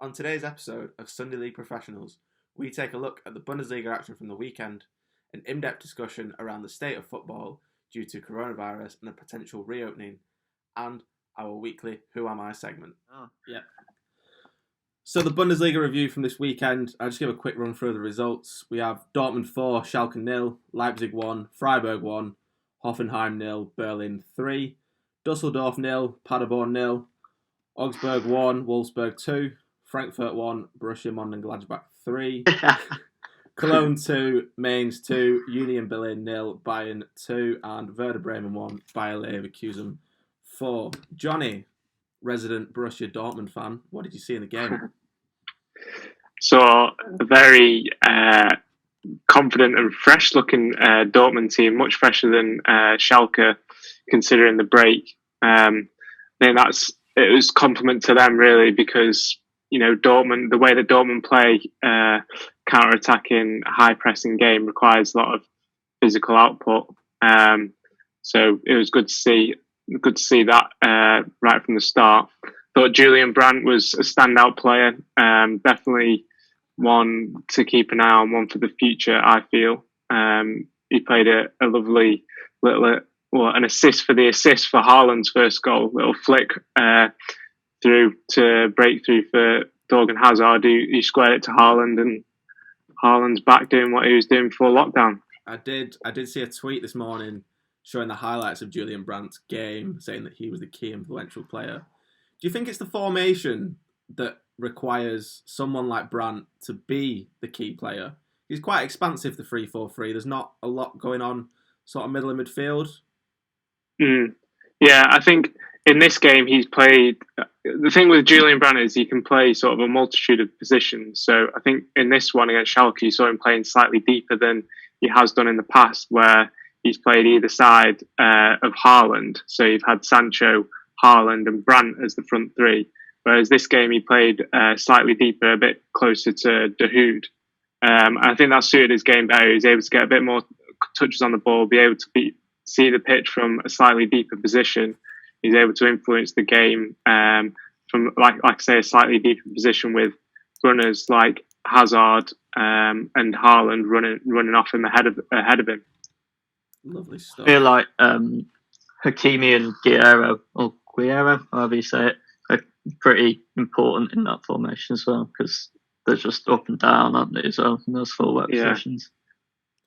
On today's episode of Sunday League Professionals, we take a look at the Bundesliga action from the weekend, an in-depth discussion around the state of football due to coronavirus and a potential reopening, and our weekly Who Am I segment. So the Bundesliga review from this weekend, I'll just give a quick run through the results. We have Dortmund 4, Schalke 0, Leipzig 1, Freiburg 1, Hoffenheim 0, Berlin 3, Dusseldorf 0, Paderborn 0, Augsburg 1, Wolfsburg 2, Frankfurt 1, Borussia Mönchengladbach 3, Cologne 2, Mainz 2, Union Berlin 0, Bayern 2, and Werder Bremen 1, Bayer Leverkusen 4. Jonny, resident Borussia Dortmund fan, what did you see in the game? So, a very confident and fresh-looking Dortmund team, much fresher than Schalke, considering the break. I think it was compliment to them, really, because Dortmund, the way that Dortmund play, counter-attacking, high-pressing game requires a lot of physical output. So it was good to see that right from the start. Thought Julian Brandt was a standout player, definitely one to keep an eye on, one for the future, I feel. He played a lovely an assist for Haaland's first goal, little flick through to breakthrough for Thorgan Hazard, who squared it to Haaland, and Haaland's back doing what he was doing before lockdown. I did see a tweet this morning showing the highlights of Julian Brandt's game, saying that he was the key influential player. Do you think it's the formation that requires someone like Brandt to be the key player? He's quite expansive, the 3-4-3. There's not a lot going on sort of middle of midfield. Yeah, I think in this game he's played... The thing with Julian Brandt is he can play sort of a multitude of positions. So I think in this one against Schalke, you saw him playing slightly deeper than he has done in the past, where he's played either side of Haaland. So you've had Sancho, Haaland and Brandt as the front three. Whereas this game he played slightly deeper, a bit closer to De Hood. And I think that suited his game better. He was able to get a bit more touches on the ball, be able to see the pitch from a slightly deeper position. He's able to influence the game from, like I say, a slightly deeper position with runners like Hazard and Haaland running off him ahead of him. Lovely stuff. I feel like Hakimi and Guerrero, however you say it, are pretty important in that formation as well, because they're just up and down, aren't they, as well, in those full-back positions.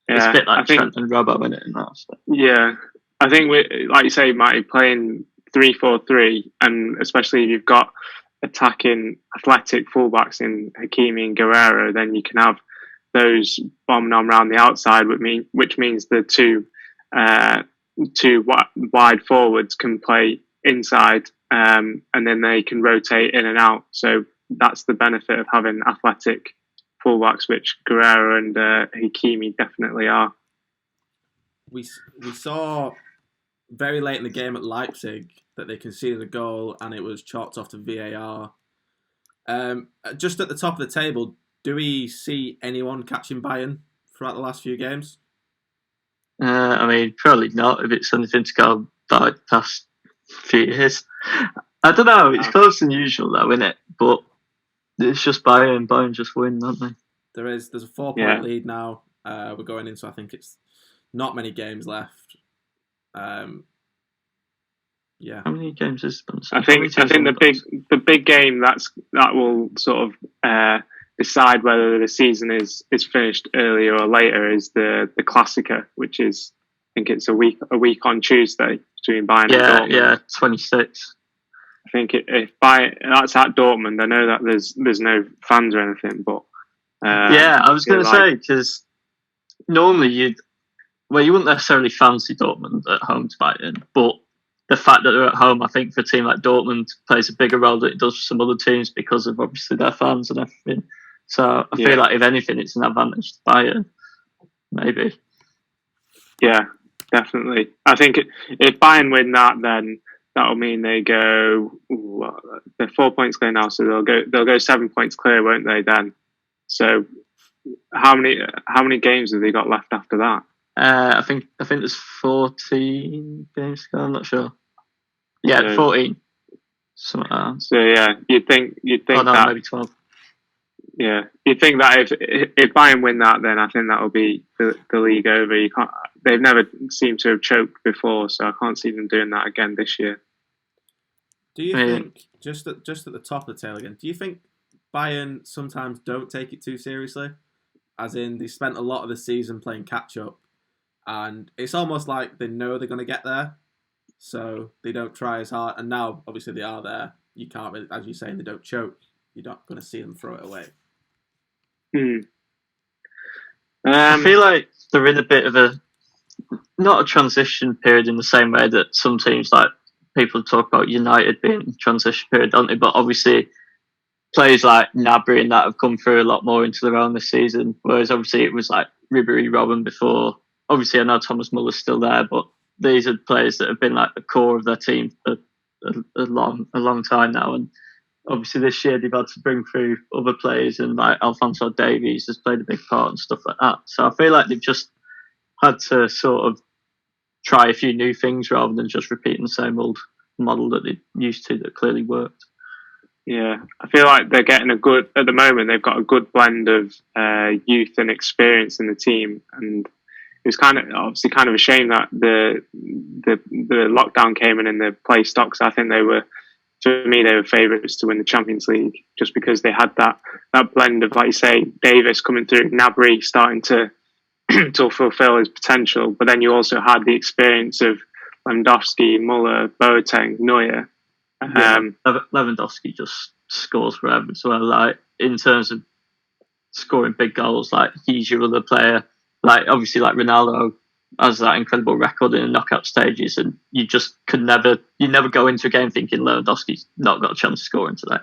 It's a bit like Trent and Robbo in it in that aspect. Yeah, I think, like you say, Matty, playing 3-4-3, and especially if you've got attacking athletic fullbacks in Hakimi and Guerrero, then you can have those bombing on around the outside, which means the two wide forwards can play inside, and then they can rotate in and out. So that's the benefit of having athletic fullbacks, which Guerrero and Hakimi definitely are. We saw very late in the game at Leipzig that they conceded a goal and it was chalked off to VAR. Just at the top of the table, do we see anyone catching Bayern throughout the last few games? I mean, probably not, if it's anything to go by the past few years. I don't know, it's closer than usual though, isn't it? But it's just Bayern just win, don't they? There's a 4-point lead now. We're going into, I think it's not many games left. Yeah. How many games is it? I think the big game that will sort of decide whether the season is finished earlier or later is the Klassiker, which is, I think it's a week on Tuesday between Bayern and Dortmund. Yeah, 26. I think if that's at Dortmund, I know that there's no fans or anything, but I was going to say, because normally you wouldn't necessarily fancy Dortmund at home to Bayern, but the fact that they're at home, I think for a team like Dortmund plays a bigger role than it does for some other teams because of obviously their fans and everything. So I feel like if anything, it's an advantage to Bayern, maybe. Yeah, definitely. I think if Bayern win that, then that'll mean they go. They're 4 points clear now, so they'll go 7 points clear, won't they? Then, so how many games have they got left after that? I think there's 14 games to go. I'm not sure. Yeah, 14. Something like that. So yeah, you'd think that maybe 12. Yeah, you'd think that if Bayern win that, then I think that will be the league over. You can't. They've never seemed to have choked before, so I can't see them doing that again this year. Do you think just at the top of the tail again? Do you think Bayern sometimes don't take it too seriously? As in, they spent a lot of the season playing catch up, and it's almost like they know they're going to get there, so they don't try as hard. And now, obviously, they are there. You can't really, as you're saying, they don't choke. You're not going to see them throw it away. I feel like they're in a bit of not a transition period in the same way that some teams, like people talk about United being in transition period, don't they? But obviously, players like Gnabry and that have come through a lot more into their own this season. Whereas obviously it was like Ribéry, Robben before. Obviously, I know Thomas Muller's still there, but these are players that have been like the core of their team for a long time now. And obviously this year they've had to bring through other players, and like Alphonso Davies has played a big part and stuff like that. So I feel like they've just had to sort of try a few new things rather than just repeating the same old model that they used to that clearly worked. Yeah, I feel like they're getting at the moment, they've got a good blend of youth and experience in the team. And it was kind of a shame that the lockdown came in and the play stocks. I think they were favourites to win the Champions League just because they had that blend of, like you say, Davis coming through, Gnabry starting to fulfil his potential, but then you also had the experience of Lewandowski, Muller, Boateng, Neuer. Lewandowski just scores forever as well. Like in terms of scoring big goals, like he's your other player. Like obviously, like Ronaldo has that incredible record in the knockout stages, and you just you never go into a game thinking Lewandowski's not got a chance of scoring today.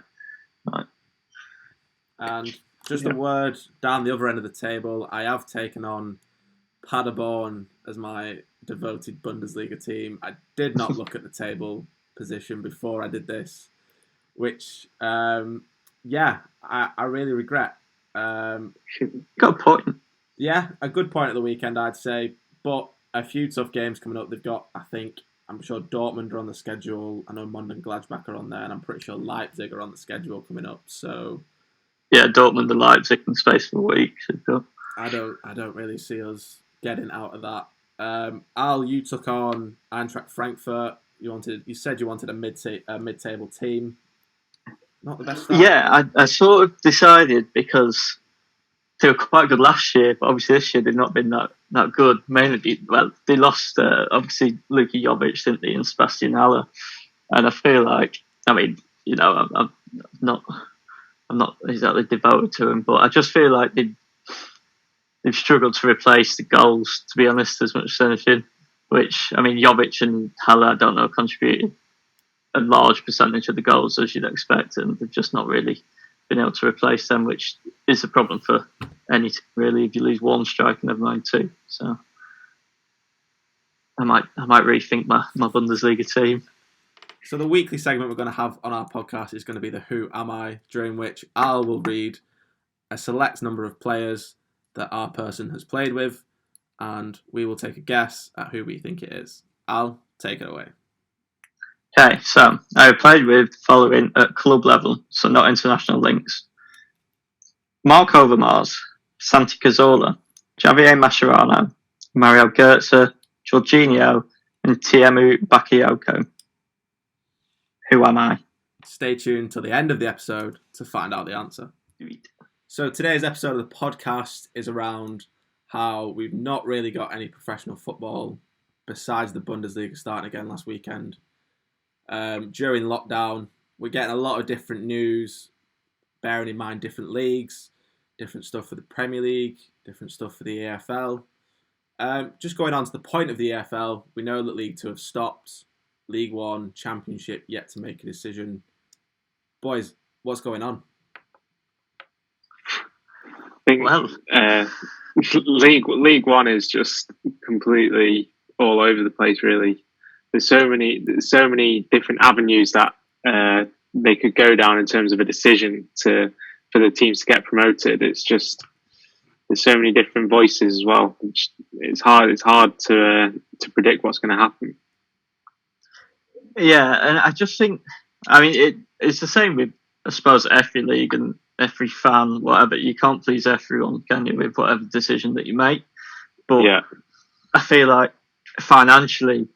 Right. And just a word down the other end of the table, I have taken on Paderborn as my devoted Bundesliga team. I did not look at the table position before I did this, which, I really regret. Got a point. Yeah, a good point at the weekend, I'd say, but a few tough games coming up. They've got, I'm sure Dortmund are on the schedule. I know Mönchengladbach are on there, and I'm pretty sure Leipzig are on the schedule coming up. So, yeah, Dortmund and Leipzig in space for a week. I don't really see us getting out of that. Al, you took on Eintracht Frankfurt. You said you wanted a mid-table team. Not the best start. Yeah, I sort of decided because they were quite good last year, but obviously this year they've not been that good. Mainly, they lost obviously Luka Jovic, didn't they, and Sebastian Haller. And I feel like, I'm not exactly devoted to him, but I just feel like they've struggled to replace the goals, to be honest, as much as anything. Which, Jovic and Haller, I don't know, contributed a large percentage of the goals, as you'd expect, and they've just not really been able to replace them, which is a problem for any team, really. If you lose one striker, never mind two. So I might rethink my Bundesliga team. So the weekly segment we're going to have on our podcast is going to be the Who Am I, during which Al will read a select number of players that our person has played with, and we will take a guess at who we think it is. Al, take it away. Okay, so I played with following at club level, so not international links. Marc Overmars, Santi Cazorla, Javier Mascherano, Mario Gotze, Jorginho and Tiemoue Bakayoko. Who am I? Stay tuned till the end of the episode to find out the answer. So today's episode of the podcast is around how we've not really got any professional football besides the Bundesliga starting again last weekend. During lockdown, we're getting a lot of different news, bearing in mind different leagues, different stuff for the Premier League, different stuff for the EFL. Just going on to the point of the EFL, we know that League 2 have stopped. League One, Championship, yet to make a decision. Boys, what's going on? I think League One is just completely all over the place. Really, there's so many different avenues that they could go down in terms of a decision for the teams to get promoted. It's just there's so many different voices as well. It's hard to predict what's going to happen. Yeah, and I just think, I mean, it's the same with, I suppose, every league and every fan, whatever. You can't please everyone, can you, with whatever decision that you make? But yeah. I feel like financially,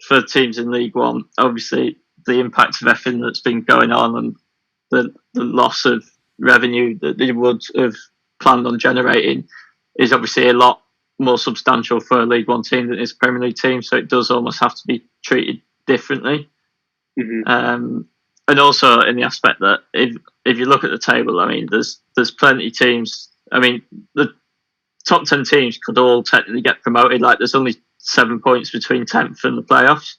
for teams in League One, obviously the impact of everything that's been going on and the loss of revenue that they would have planned on generating is obviously a lot more substantial for a League One team than it is a Premier League team. So it does almost have to be treated differently. Mm-hmm. And also in the aspect that if you look at the table, I mean, there's plenty of teams. I mean, the top 10 teams could all technically get promoted. Like, there's only 7 points between 10th and the playoffs.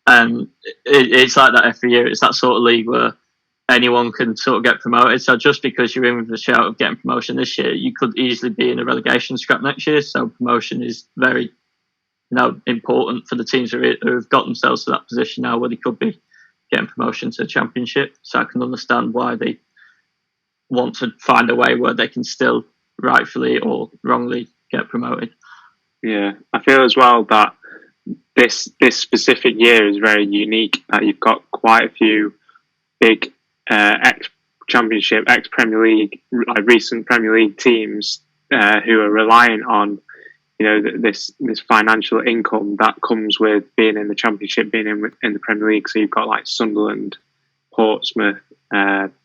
And it's like that every year. It's that sort of league where anyone can sort of get promoted. So just because you're in with the shout of getting promotion this year, you could easily be in a relegation scrap next year. So promotion is very important for the teams who have got themselves to that position now where they could be getting promotion to the Championship. So I can understand why they want to find a way where they can still rightfully or wrongly get promoted. Yeah, I feel as well that this specific year is very unique. That you've got quite a few big ex-Championship, ex-Premier League, recent Premier League teams who are reliant on this financial income that comes with being in the Championship, being in the Premier League. So you've got like Sunderland, Portsmouth,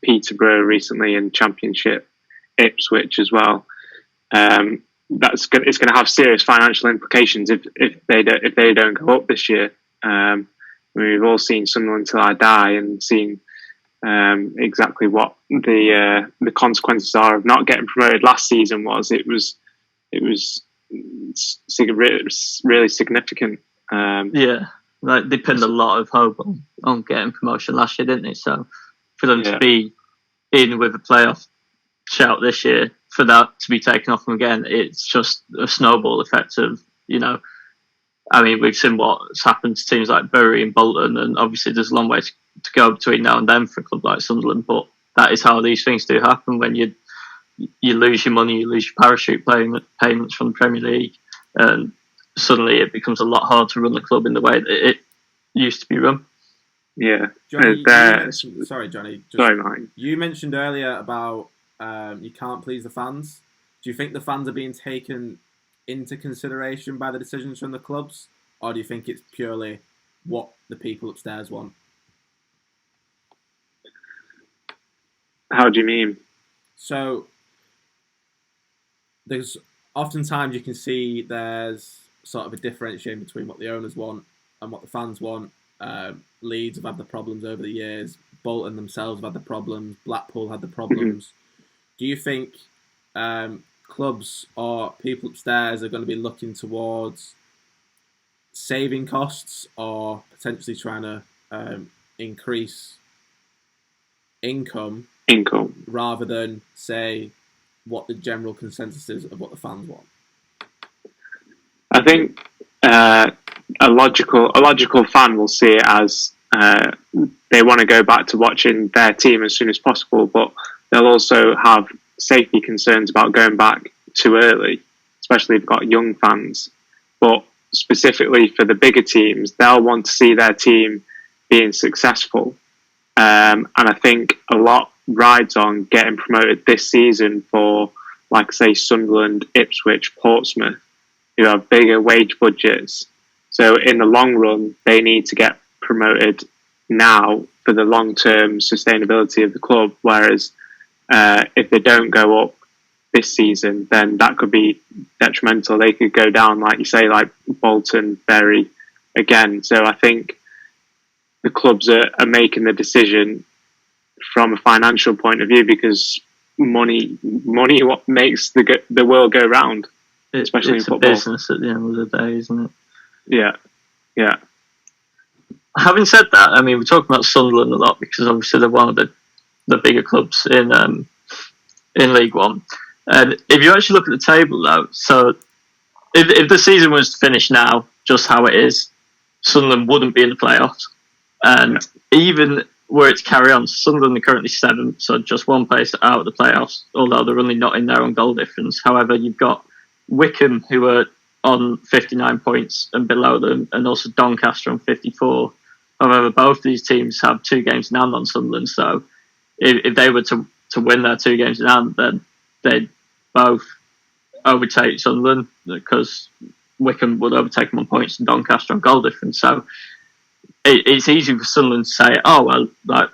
Peterborough recently in Championship, Ipswich as well. It's going to have serious financial implications if they don't go up this year. We've all seen Sunderland Till I Die and seen exactly what the consequences are of not getting promoted last season. It was really significant. Yeah, like they pinned a lot of hope on getting promotion last year, didn't they? So for them to be in with a playoff shout this year, for that to be taken off them again, it's just a snowball effect of, I mean, we've seen what's happened to teams like Bury and Bolton, and obviously there's a long way to go between now and then for a club like Sunderland, but that is how these things do happen. When you lose your money, you lose your parachute payments from the Premier League, and suddenly it becomes a lot harder to run the club in the way that it used to be run. Yeah. Johnny, Johnny. Sorry, Mike. You mentioned earlier about you can't please the fans. Do you think the fans are being taken into consideration by the decisions from the clubs, or do you think it's purely what the people upstairs want? How do you mean? So there's oftentimes you can see there's sort of a differentiation between what the owners want and what the fans want. Leeds have had the problems over the years. Bolton themselves have had the problems. Blackpool had the problems. Mm-hmm. Do you think clubs or people upstairs are going to be looking towards saving costs or potentially trying to increase income rather than say what the general consensus is of what the fans want? I think a logical fan will see it as they want to go back to watching their team as soon as possible, but they'll also have safety concerns about going back too early, especially if you've got young fans. But specifically for the bigger teams, they'll want to see their team being successful. And I think a lot rides on getting promoted this season for, like, say, Sunderland, Ipswich, Portsmouth, who have bigger wage budgets. So in the long run, they need to get promoted now for the long-term sustainability of the club, whereas if they don't go up this season, then that could be detrimental. They could go down, like you say, like Bolton, Bury again. So I think the clubs are making the decision from a financial point of view because money what makes the world go round, especially it's in football. It's a business at the end of the day, isn't it? Yeah. having said that, I mean, we're talking about Sunderland a lot because obviously they're one of the bigger clubs in League One. And if you actually look at the table, though, so if the season was to finish now, just how it is, Sunderland wouldn't be in the playoffs. And even were it to carry on, Sunderland are currently 7th, so just one place out of the playoffs, although they're only not in there on goal difference. However, you've got Wickham, who are on 59 points and below them, and also Doncaster on 54. However, both these teams have 2 games in hand on Sunderland, so if they were to win their 2 games in hand, then they'd both overtake Sunderland because Wickham would overtake them on points and Doncaster on goal difference. So it's easy for Sunderland to say, oh, well, like,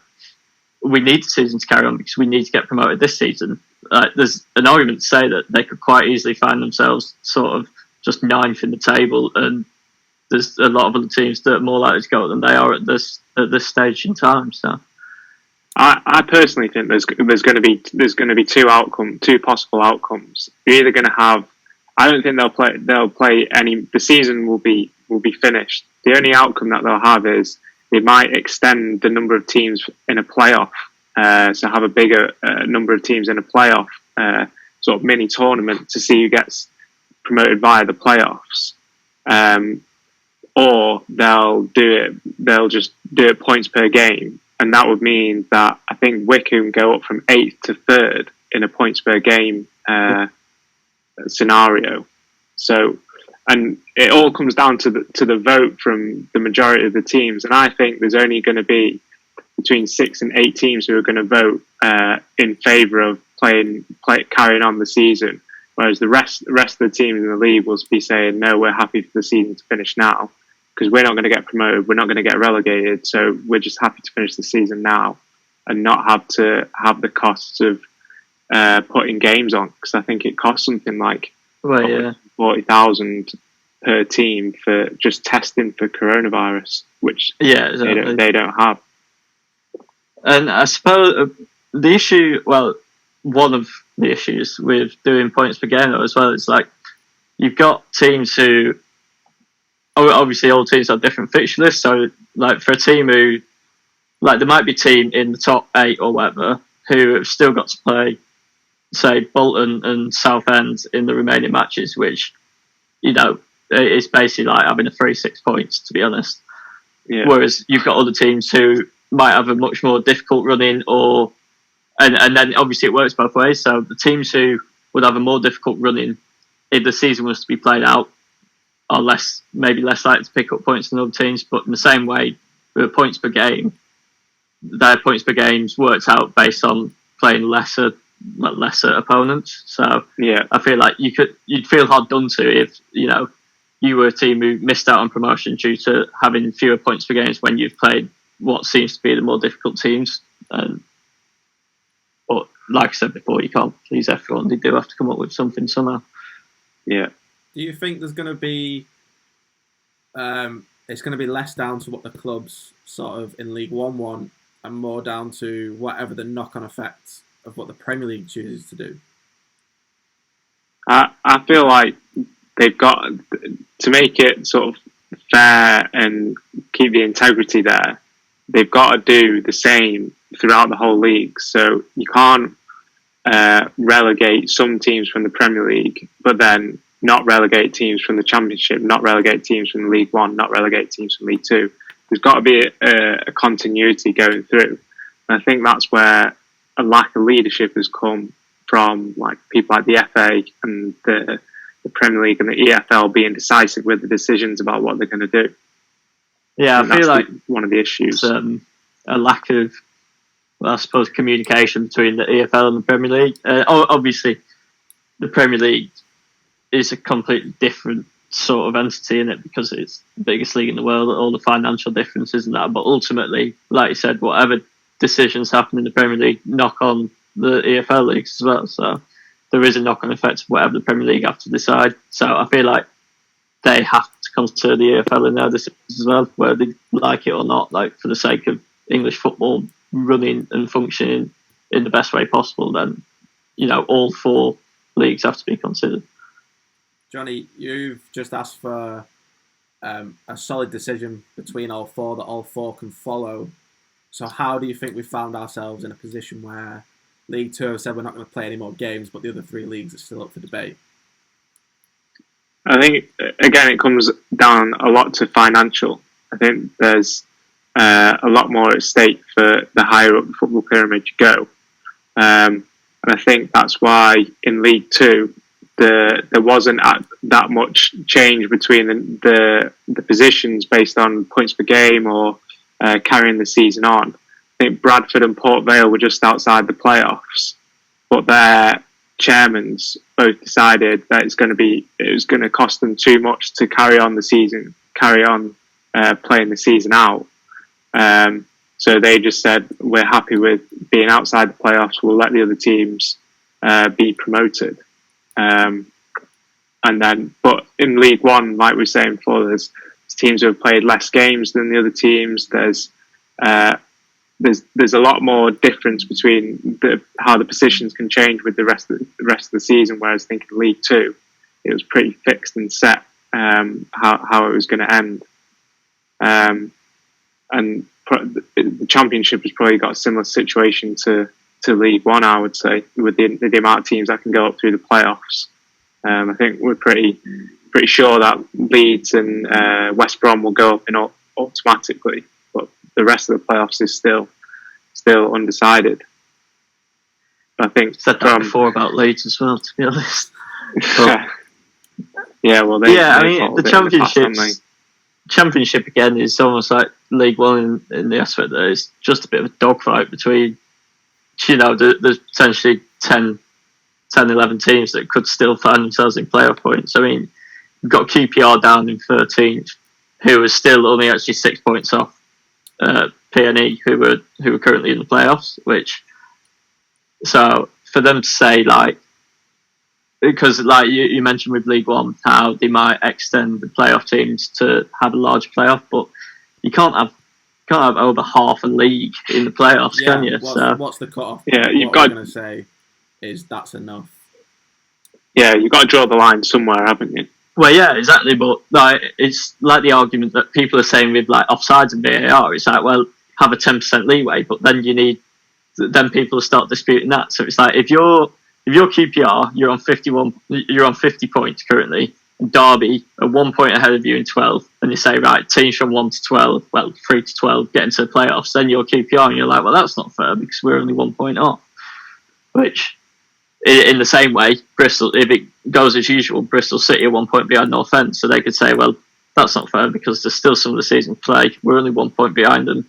we need the season to carry on because we need to get promoted this season. There's an argument to say that they could quite easily find themselves sort of just 9th in the table, and there's a lot of other teams that are more likely to go than they are at this stage in time. So I personally think there's going to be 2 possible outcomes. You're either going to have, I don't think they'll play any. The season will be finished. The only outcome that they'll have is they might extend the number of teams in a playoff, so have a bigger number of teams in a playoff sort of mini tournament to see who gets promoted via the playoffs, or they'll just do it points per game, and that would mean that I think Wickham go up from 8th to 3rd in a points per game scenario. So, and it all comes down to the vote from the majority of the teams, and I think there's only going to be between 6 and 8 teams who are going to vote in favour of carrying on the season, whereas the rest of the teams in the league will be saying, no, we're happy for the season to finish now because we're not going to get promoted, we're not going to get relegated, so we're just happy to finish the season now and not have to have the costs of putting games on, because I think it costs something like 40,000 per team for just testing for coronavirus, which exactly. they don't have. And I suppose the issue, well, one of the issues with doing points per game though, as well, is like you've got teams who, obviously all teams have different fixture lists, so like for a team who, like there might be a team in the top 8 or whatever who have still got to play, say, Bolton and Southend in the remaining matches, which, you know, it's basically like having a free 6 points, to be honest. Yeah. Whereas you've got other teams who might have a much more difficult run-in, and then obviously it works both ways. So the teams who would have a more difficult run-in if the season was to be played out are maybe less likely to pick up points than other teams. But in the same way, with points per game, their points per games worked out based on playing lesser opponents. So yeah, I feel like you'd feel hard done to if, you know, you were a team who missed out on promotion due to having fewer points per games when you've played what seems to be the more difficult teams. But like I said before, you can't please everyone. They do have to come up with something somehow. Yeah. Do you think there's going to be it's going to be less down to what the clubs sort of in League One want and more down to whatever the knock-on effects of what the Premier League chooses to do? I feel like they've got to make it sort of fair and keep the integrity there. They've got to do the same throughout the whole league. So you can't relegate some teams from the Premier League, but then not relegate teams from the Championship, not relegate teams from League One, not relegate teams from League Two. There's got to be a continuity going through. And I think that's where a lack of leadership has come from, like people like the FA and the Premier League and the EFL being decisive with the decisions about what they're going to do. Yeah, I feel like one of the issues. A lack of, well, I suppose, communication between the EFL and the Premier League. Obviously, the Premier League is a completely different sort of entity in it because it's the biggest league in the world, all the financial differences and that. But ultimately, like you said, whatever decisions happen in the Premier League knock on the EFL leagues as well. So there is a knock-on effect of whatever the Premier League have to decide. So I feel like they have to consider the EFL in their decisions as well, whether they like it or not, like for the sake of English football running and functioning in the best way possible, then, you know, all 4 leagues have to be considered. Jonny, you've just asked for a solid decision between all four that all four can follow. So how do you think we found ourselves in a position where League Two have said we're not going to play any more games, but the other three leagues are still up for debate? I think, again, it comes down a lot to financial. I think there's a lot more at stake for the higher up the football pyramid you go. And I think that's why in League Two, there wasn't that much change between the positions based on points per game or carrying the season on. I think Bradford and Port Vale were just outside the playoffs, but their chairmans both decided that it was going to cost them too much to carry on playing the season out. So they just said, we're happy with being outside the playoffs. We'll let the other teams be promoted. But in League One, like we were saying before, there's teams who have played less games than the other teams. There's a lot more difference between how the positions can change with the rest of the season. Whereas I think in League Two, it was pretty fixed and set how it was going to end. And the Championship has probably got a similar situation to League One, I would say, with the amount of teams that can go up through the playoffs. I think we're pretty sure that Leeds and West Brom will go up automatically, but the rest of the playoffs is still undecided. I think I've said that before about Leeds as well, to be honest. Yeah, well, I mean, the Championship again is almost like League One in the aspect that it's just a bit of a dogfight between, there's potentially 10, 11 teams that could still find themselves in playoff points. I mean, we've got QPR down in 13th, who are still only actually 6 points off PNE, who were currently in the playoffs. So for them to say because like you mentioned with League One, how they might extend the playoff teams to have a larger playoff, but you can't have over half a league in the playoffs, can you? What's the cut-off? Yeah, you're going to say is that's enough. Yeah, you've got to draw the line somewhere, haven't you? Well, yeah, exactly. But it's like the argument that people are saying with offsides and VAR. It's like, well, have a 10% leeway, but then then people start disputing that. So it's like if you're QPR, you're on 50 points currently. And Derby are 1 point ahead of you in 12, and you say, right, teams from 1 to 12, 3 to 12 get into the playoffs. Then you're QPR, and you're like, well, that's not fair because we're only 1 point off. Which, in the same way, Bristol, if it goes as usual, Bristol City are 1 point behind North End, so they could say, well, that's not fair because there's still some of the season to play. We're only 1 point behind them.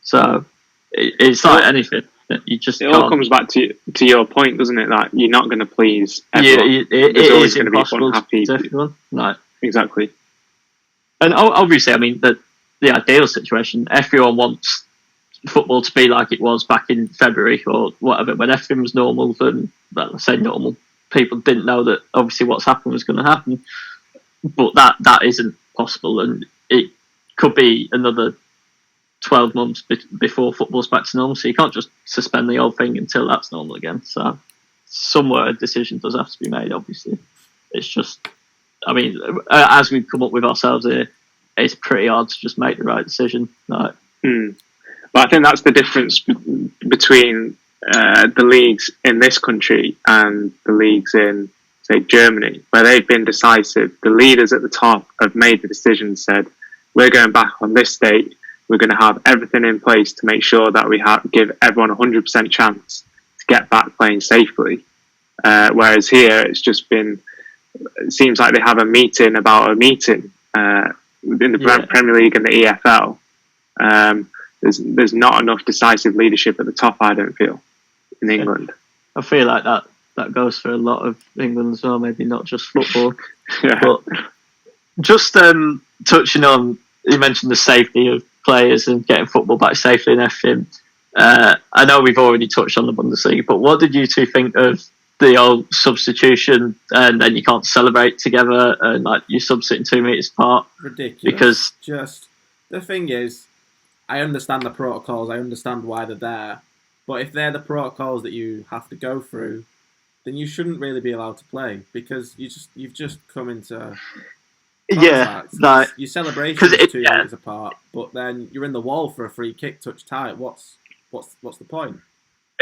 So it's like anything. You just all comes back to your point, doesn't it? That you're not going to please everyone. Yeah, it is impossible to please everyone. No. Exactly. And obviously, I mean, the ideal situation, everyone wants football to be like it was back in February or whatever, when everything was normal. And I say normal, people didn't know that obviously what's happened was going to happen. But that isn't possible, and it could be another 12 months before football's back to normal, so you can't just suspend the whole thing until that's normal again. So somewhere a decision does have to be made, obviously. It's just, I mean, as we've come up with ourselves here, it's pretty hard to just make the right decision. But I think that's the difference between the leagues in this country and the leagues in, say, Germany, where they've been decisive. The leaders at the top have made the decision and said, we're going back on this date. We're going to have everything in place to make sure that we give everyone a 100% chance to get back playing safely. Whereas here, it's just been, it seems like they have a meeting about a meeting within the Premier League and the EFL. There's not enough decisive leadership at the top, I don't feel, in England. I feel like that goes for a lot of England as well, maybe not just football. Yeah. But just touching on, you mentioned the safety of players and getting football back safely and everything. I know we've already touched on the Bundesliga, but what did you two think of the old substitution and then you can't celebrate together and you're sitting 2 meters apart? Ridiculous. Because just the thing is, I understand the protocols, I understand why they're there, but if they're the protocols that you have to go through, then you shouldn't really be allowed to play because you've just come into Yeah, like your celebration is 2 yeah, meters apart, but then you're in the wall for a free kick touch tight. What's the point?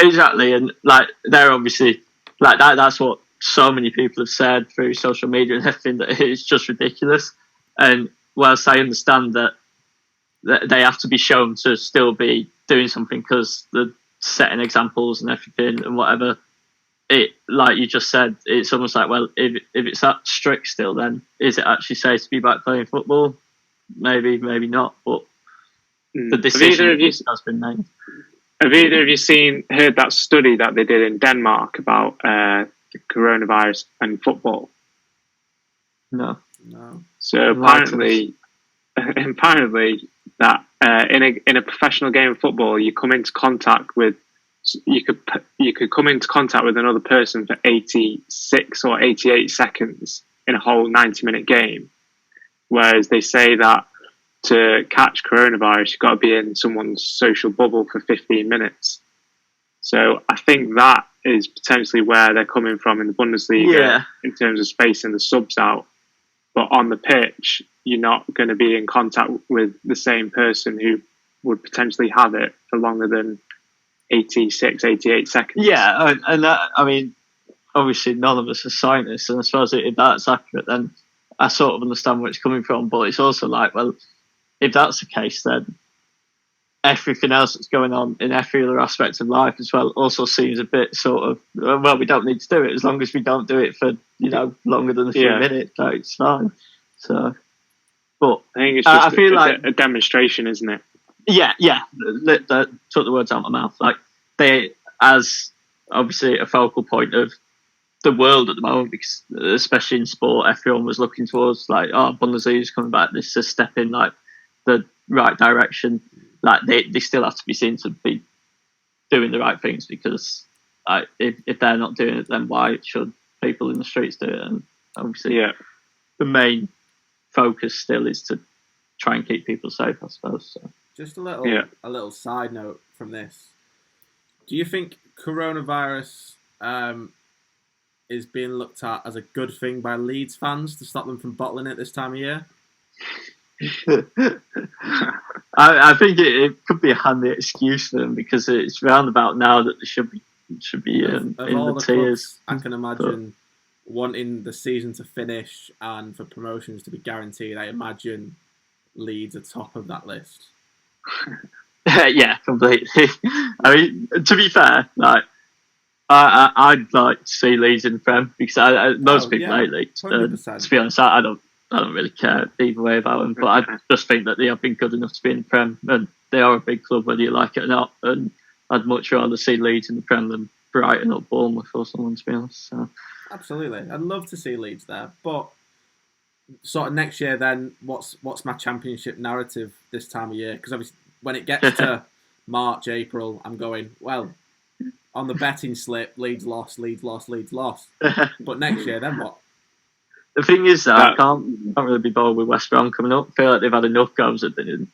exactly, and like they're obviously like that. That's what so many people have said through social media and everything, that it's just ridiculous. And whilst I understand that they have to be shown to still be doing something because they're setting examples and everything and whatever, it, like you just said, it's almost like, well, if it's that strict still, then is it actually safe to be back playing football? Maybe not, but the decision has been made. Have either of you heard that study that they did in Denmark about the coronavirus and football? No. So apparently that in a professional game of football, you come into contact with you could come into contact with another person for 86 or 88 seconds in a whole 90-minute game, whereas they say that to catch coronavirus, you've got to be in someone's social bubble for 15 minutes. So I think that is potentially where they're coming from in the Bundesliga in terms of spacing the subs out. But on the pitch, you're not going to be in contact with the same person who would potentially have it for longer than 86, 88 seconds. Yeah, and that, I mean, obviously none of us are scientists, and I suppose if that's accurate, then I sort of understand where it's coming from. But it's also like, well, if that's the case, then everything else that's going on in every other aspect of life as well also seems a bit sort of, well, we don't need to do it as long as we don't do it for, longer than a few minutes. So it's fine. So, but I think it's just I feel like a demonstration, isn't it? Yeah. Took the words out of my mouth. Like, they, as obviously a focal point of the world at the moment, because especially in sport, everyone was looking towards like, Bundesliga's coming back. This is a step in like the right direction. Like they still have to be seen to be doing the right things, because if they're not doing it, then why should people in the streets do it? And obviously, the main focus still is to try and keep people safe, I suppose. So. Just a little side note from this. Do you think coronavirus is being looked at as a good thing by Leeds fans to stop them from bottling it this time of year? I think it could be a handy excuse for them, because it's roundabout now that they should be in the tiers. I can imagine wanting the season to finish and for promotions to be guaranteed. I imagine Leeds are top of that list. Yeah, completely. I mean, to be fair, like I'd like to see Leeds in the Prem, because most people lately, to be honest, I don't really care either way about them, but I just think that they have been good enough to be in the Prem, and they are a big club whether you like it or not, and I'd much rather see Leeds in the Prem than Brighton or Bournemouth or someone, to be honest. So. Absolutely, I'd love to see Leeds there, but sort of next year then, what's my championship narrative this time of year? Because obviously when it gets to March, April, I'm going, well, on the betting slip, Leeds lost. But next year, then what? The thing is that I can't really be bothered with West Brom coming up. I feel like they've had enough goals at being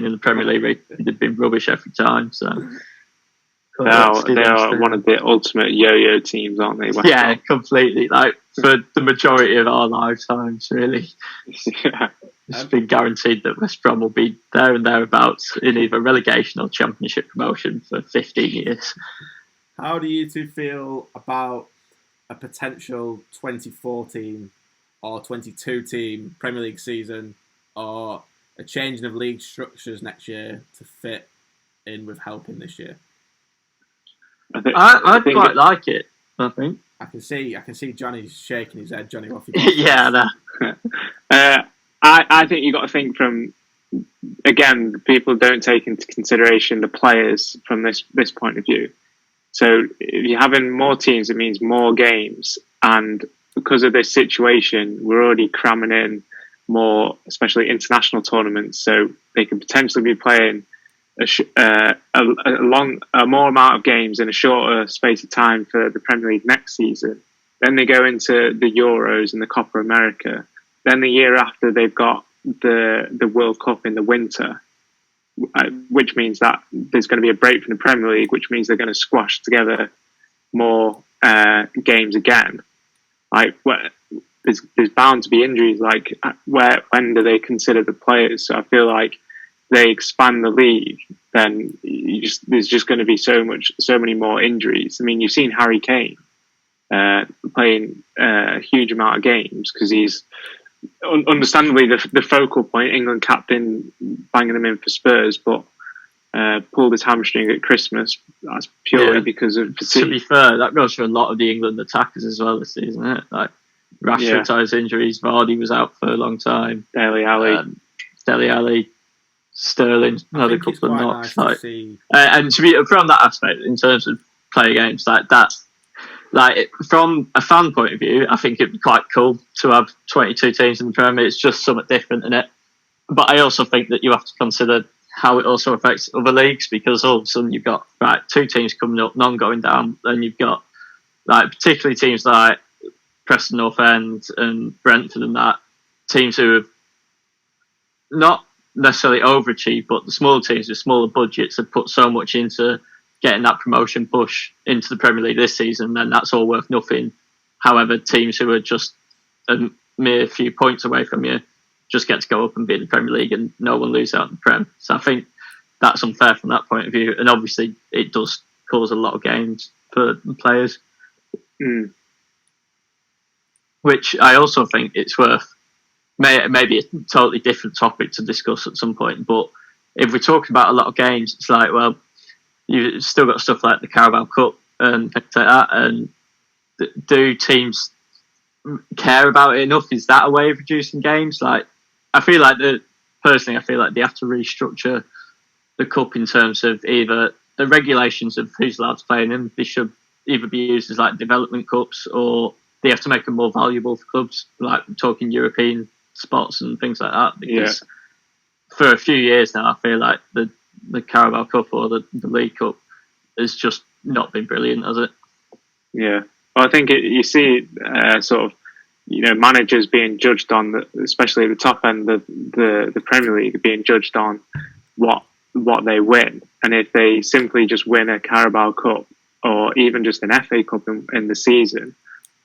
in the Premier League. They've been rubbish every time. So they are one of the ultimate yo-yo teams, aren't they? West Brom? Completely. Like for the majority of our lifetimes, really. It's been guaranteed that West Brom will be there and thereabouts in either relegation or championship promotion for 15 years. How do you two feel about a potential 2014 or 22 team Premier League season, or a changing of league structures next year to fit in with helping this year? I'd quite like it, I think. I can see Jonny shaking his head. Jonny, what have you got? Yeah, I think you've got to think from, again, people don't take into consideration the players from this point of view. So if you're having more teams, it means more games. And because of this situation, we're already cramming in more, especially international tournaments. So they could potentially be playing a more amount of games in a shorter space of time for the Premier League next season. Then they go into the Euros and the Copa America. Then the year after, they've got the World Cup in the winter, which means that there's going to be a break from the Premier League, which means they're going to squash together more games again. Like there's bound to be injuries. Like, when do they consider the players? So I feel like they expand the league, then there's just going to be so many more injuries. I mean, you've seen Harry Kane playing a huge amount of games because he's understandably the focal point, England captain, banging them in for Spurs, but pulled his hamstring at Christmas. That's purely because of fatigue. To be fair, that goes for a lot of the England attackers as well this season, isn't it? Like Rashford had his injuries, Vardy was out for a long time, Dele Alli, Sterling had a couple of knocks. Nice and to be from that aspect, in terms of player games like that, like from a fan point of view, I think it'd be quite cool to have 22 teams in the Premier. It's just something different in it. But I also think that you have to consider how it also affects other leagues, because all of a sudden you've got 2 teams coming up, none going down, then you've got like particularly teams like Preston North End and Brentford and that, teams who have not necessarily overachieved, but the smaller teams with smaller budgets have put so much into getting that promotion push into the Premier League this season, then that's all worth nothing. However, teams who are just a mere few points away from you just get to go up and be in the Premier League and no one lose out in the Prem. So I think that's unfair from that point of view. And obviously it does cause a lot of games for the players. Which I also think it's worth, maybe a totally different topic to discuss at some point, but if we're talking about a lot of games, it's like, well, you've still got stuff like the Carabao Cup and things like that, and do teams care about it enough? Is that a way of reducing games? Like, personally, I feel like they have to restructure the cup in terms of either the regulations of who's allowed to play in them. They should either be used as like development cups, or they have to make them more valuable for clubs, like talking European spots and things like that. Because for a few years now, I feel like the Carabao Cup or the League Cup has just not been brilliant, has it? Yeah. Well, I think you see sort of, managers being judged on, especially at the top end of the Premier League, being judged on what they win. And if they simply just win a Carabao Cup or even just an FA Cup in the season,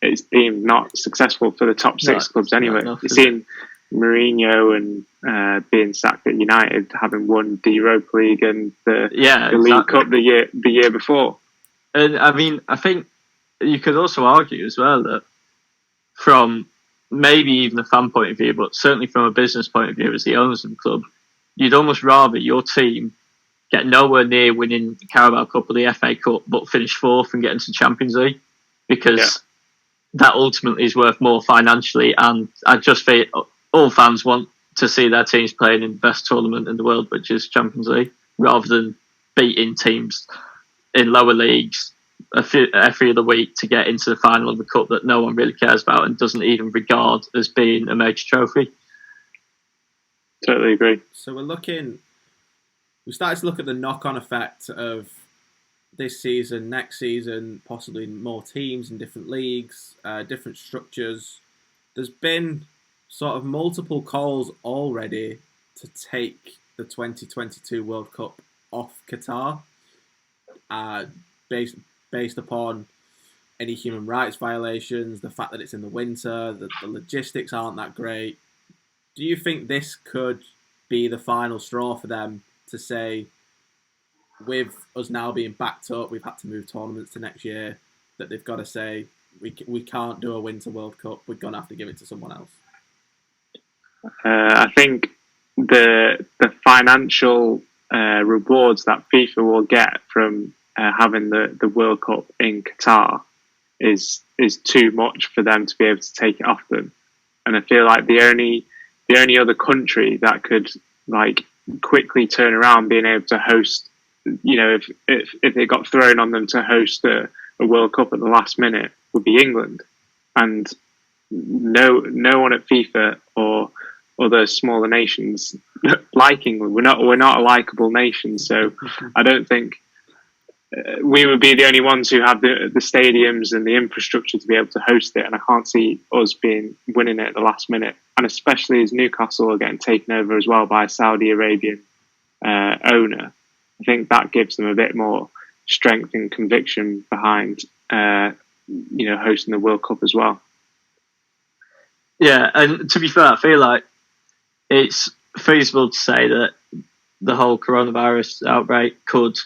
it's deemed not successul for the top 6 clubs anyway. You're seeing Mourinho and being sacked at United, having won the Europa League and the League Cup the year before. And I mean, I think you could also argue as well that from maybe even a fan point of view, but certainly from a business point of view as the owners of the club, you'd almost rather your team get nowhere near winning the Carabao Cup or the FA Cup, but finish 4th and get into the Champions League, because that ultimately is worth more financially. And I just think all fans want to see their teams playing in the best tournament in the world, which is Champions League, rather than beating teams in lower leagues every other week to get into the final of the cup that no one really cares about and doesn't even regard as being a major trophy. Totally agree. So we started to look at the knock-on effect of this season, next season, possibly more teams in different leagues, different structures. There's been sort of multiple calls already to take the 2022 World Cup off Qatar, based upon any human rights violations, the fact that it's in the winter, that the logistics aren't that great. Do you think this could be the final straw for them to say, with us now being backed up, we've had to move tournaments to next year, that they've got to say, we can't do a Winter World Cup, we're going to have to give it to someone else? I think the financial rewards that FIFA will get from having the World Cup in Qatar is too much for them to be able to take it off them. And I feel like the only other country that could like quickly turn around being able to host, if it got thrown on them to host a World Cup at the last minute, would be England. And no one at FIFA or other smaller nations like England. We're not a likeable nation, so I don't think we would be the only ones who have the stadiums and the infrastructure to be able to host it, and I can't see us winning it at the last minute. And especially as Newcastle are getting taken over as well by a Saudi Arabian owner, I think that gives them a bit more strength and conviction behind hosting the World Cup as well. Yeah, and to be fair, I feel like it's feasible to say that the whole coronavirus outbreak could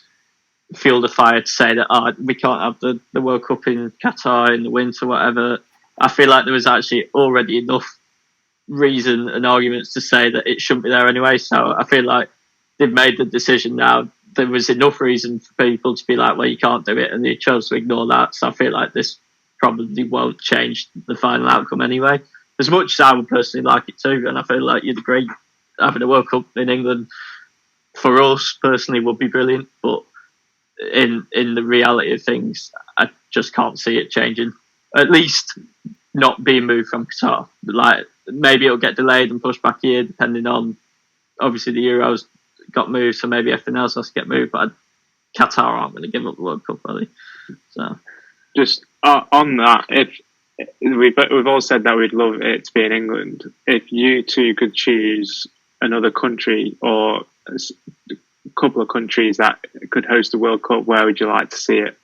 fuel the fire to say that we can't have the World Cup in Qatar in the winter, whatever. I feel like there was actually already enough reason and arguments to say that it shouldn't be there anyway. So I feel like they've made the decision now. There was enough reason for people to be like, well, you can't do it, and they chose to ignore that. So I feel like this probably won't change the final outcome anyway. As much as I would personally like it too, and I feel like you'd agree, having a World Cup in England for us personally would be brilliant, but in the reality of things, I just can't see it changing. At least not being moved from Qatar. Like maybe it'll get delayed and pushed back here, depending on obviously the Euros got moved, so maybe everything else has to get moved. But Qatar aren't going to give up the World Cup, really. So just on that, if we've all said that we'd love it to be in England, if you two could choose another country or a couple of countries that could host the World Cup, where would you like to see it?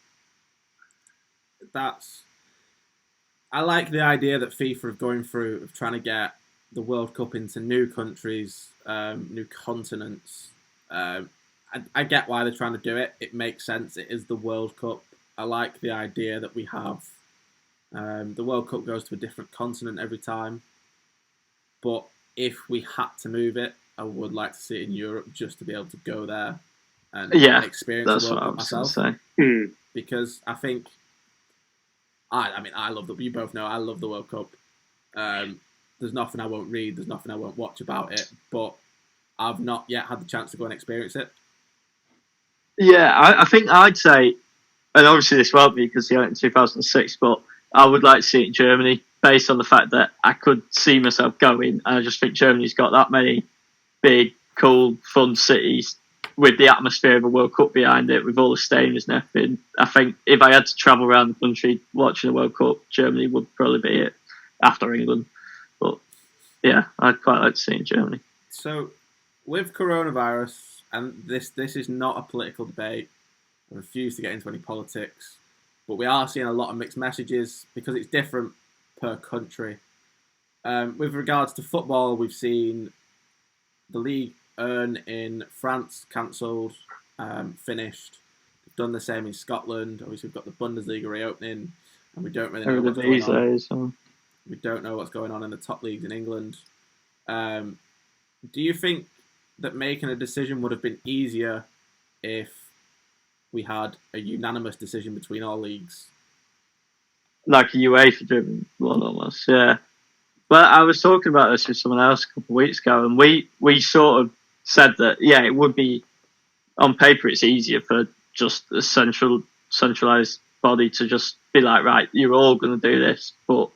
I like the idea that FIFA are going through of trying to get the World Cup into new countries, new continents. I get why they're trying to do it. It makes sense. It is the World Cup. I like the idea that we have the World Cup goes to a different continent every time. But if we had to move it, I would like to see it in Europe just to be able to go there and experience the World Cup myself. Because I think, I love you both know I love the World Cup. There's nothing I won't read, there's nothing I won't watch about it, but I've not yet had the chance to go and experience it. Yeah, I think I'd say, and obviously this won't be because they went in 2006, but I would like to see it in Germany based on the fact that I could see myself going, and I just think Germany's got that many big, cool, fun cities with the atmosphere of a World Cup behind it, with all the stadiums and everything. I think if I had to travel around the country watching the World Cup, Germany would probably be it after England. But yeah, I'd quite like to see it in Germany. So with coronavirus, and this is not a political debate, I refuse to get into any politics, but we are seeing a lot of mixed messages because it's different per country. With regards to football, we've seen the League Earn in France cancelled, finished. We've done the same in Scotland. Obviously, we've got the Bundesliga reopening, and we don't really know what's going on. We don't know what's going on in the top leagues in England. Do you think that making a decision would have been easier if we had a unanimous decision between all leagues? Like a UEFA-driven one almost, yeah. Well, I was talking about this with someone else a couple of weeks ago, and we sort of said that, yeah, it would be, on paper, it's easier for just a centralised body to just be like, right, you're all going to do this, but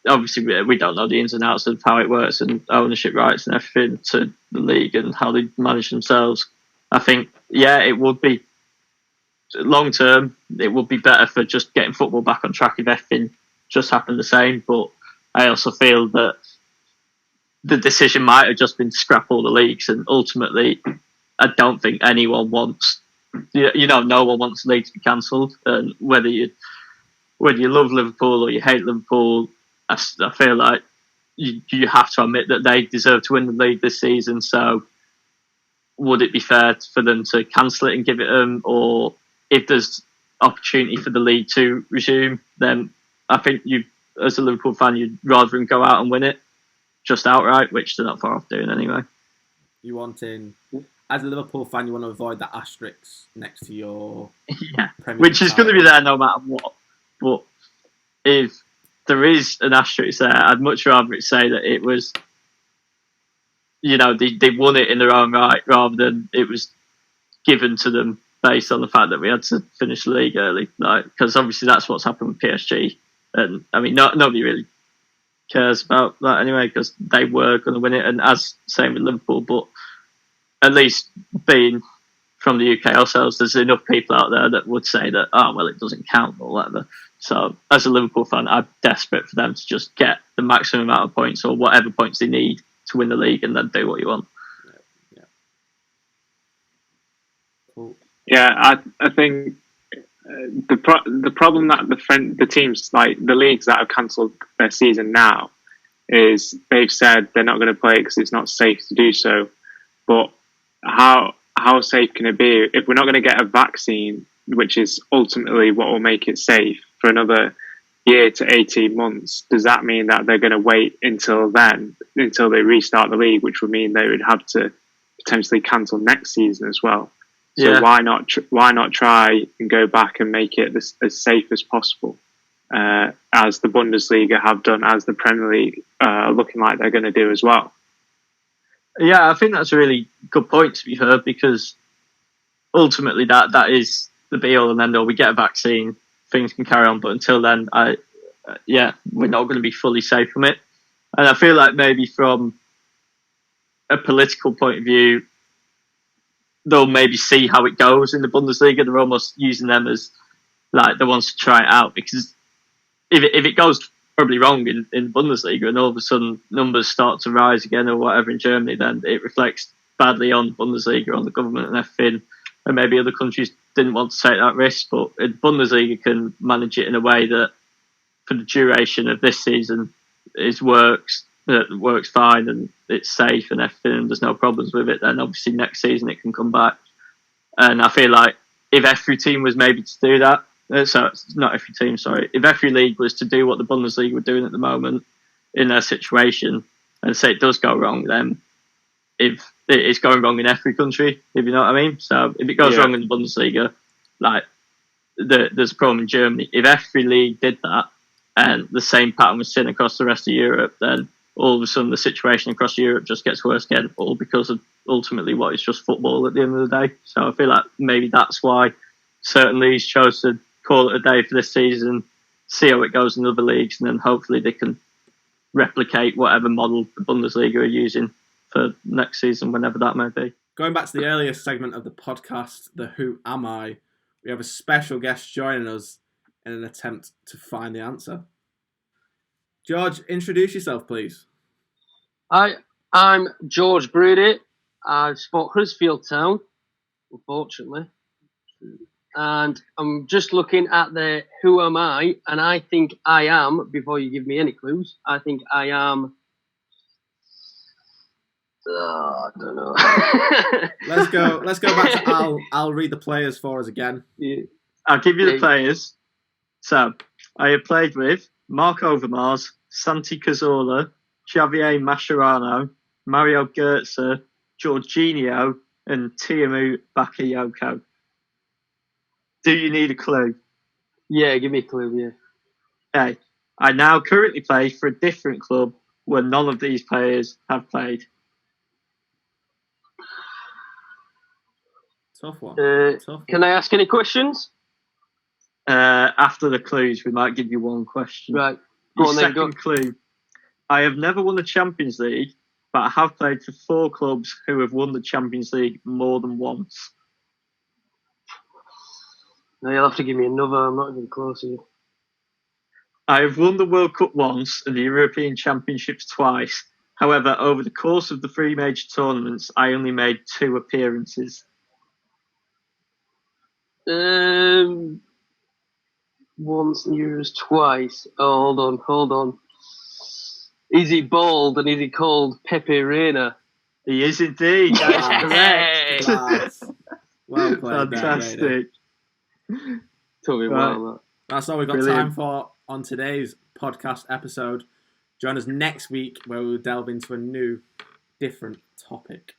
obviously we don't know the ins and outs of how it works and ownership rights and everything to the league and how they manage themselves. I think, yeah, it would be, long term, it would be better for just getting football back on track if everything just happened the same, but I also feel that the decision might have just been to scrap all the leagues, and ultimately, I don't think anyone wants, no one wants the league to be cancelled. And whether you love Liverpool or you hate Liverpool, I feel like you have to admit that they deserve to win the league this season. So, would it be fair for them to cancel it and give it them, or if there's opportunity for the league to resume, then I think you, as a Liverpool fan, you'd rather them go out and win it just outright, which they're not far off doing anyway. You wanting, as a Liverpool fan, you want to avoid that asterisk next to your which is going to be there no matter what. But if there is an asterisk there, I'd much rather it say that it was, they won it in their own right, rather than it was given to them based on the fact that we had to finish the league early. Because obviously that's what's happened with PSG. And I mean, nobody really cares about that anyway, because they were going to win it, and as same with Liverpool. But at least being from the UK ourselves, there's enough people out there that would say that, it doesn't count or whatever. So as a Liverpool fan, I'm desperate for them to just get the maximum amount of points or whatever points they need to win the league, and then do what you want. Yeah. Cool. Yeah, I think the problem that the teams, like the leagues that have cancelled their season now, is they've said they're not going to play it because it's not safe to do so. But how safe can it be if we're not going to get a vaccine, which is ultimately what will make it safe, for another year to 18 months? Does that mean that they're going to wait until they restart the league, which would mean they would have to potentially cancel next season as well? So why not try and go back and make it as safe as possible, as the Bundesliga have done, as the Premier League looking like they're going to do as well? Yeah, I think that's a really good point, to be fair, because ultimately that is the be all and end all. We get a vaccine, things can carry on, but until then, we're not going to be fully safe from it. And I feel like maybe from a political point of view, they'll maybe see how it goes in the Bundesliga. They're almost using them as like the ones to try it out, because if it goes probably wrong in Bundesliga and all of a sudden numbers start to rise again or whatever in Germany, then it reflects badly on Bundesliga, on the government and everything. And maybe other countries didn't want to take that risk, but Bundesliga can manage it in a way that for the duration of this season works fine and it's safe and everything and there's no problems with it. Then obviously next season it can come back. And I feel like if every team was maybe to do that, not every team, sorry. If every league was to do what the Bundesliga were doing at the moment in their situation, and say it does go wrong, then if it's going wrong in every country, if you know what I mean. So if it goes wrong in the Bundesliga, like there's a problem in Germany. If every league did that and the same pattern was seen across the rest of Europe, then all of a sudden the situation across Europe just gets worse again, all because of ultimately what is just football at the end of the day. So I feel like maybe that's why certain leagues chose to call it a day for this season, see how it goes in other leagues, and then hopefully they can replicate whatever model the Bundesliga are using for next season, whenever that may be. Going back to the earlier segment of the podcast, the Who Am I? We have a special guest joining us in an attempt to find the answer. George, introduce yourself, please. Hi, I'm George Brady. I support Huddersfield Town, unfortunately. And I'm just looking at the Who Am I? And I think I am, before you give me any clues, I think I am... I don't know. Let's go back to Al. I'll read the players for us again. Yeah. I'll give you the players. So, I have played with Marc Overmars, Santi Cazorla, Javier Mascherano, Mario Gotze, Jorginho and Tiemoue Bakayoko. Do you need a clue? Yeah, give me a clue, yeah. Okay. I now currently play for a different club where none of these players have played. Tough one. Can I ask any questions? After the clues, we might give you one question. Right. Go on then, second clue. I have never won the Champions League, but I have played for 4 clubs who have won the Champions League more than once. No, you'll have to give me another. I'm not even close here. I have won the World Cup once and the European Championships twice. However, over the course of the 3 major tournaments, I only made 2 appearances. Once and Euros twice. Oh, hold on. Is he bald and is he called Pepe Reina? He is indeed. That's correct. Well played. Fantastic. Took me a while. That's all we've got time for on today's podcast episode. Join us next week where we'll delve into a new, different topic.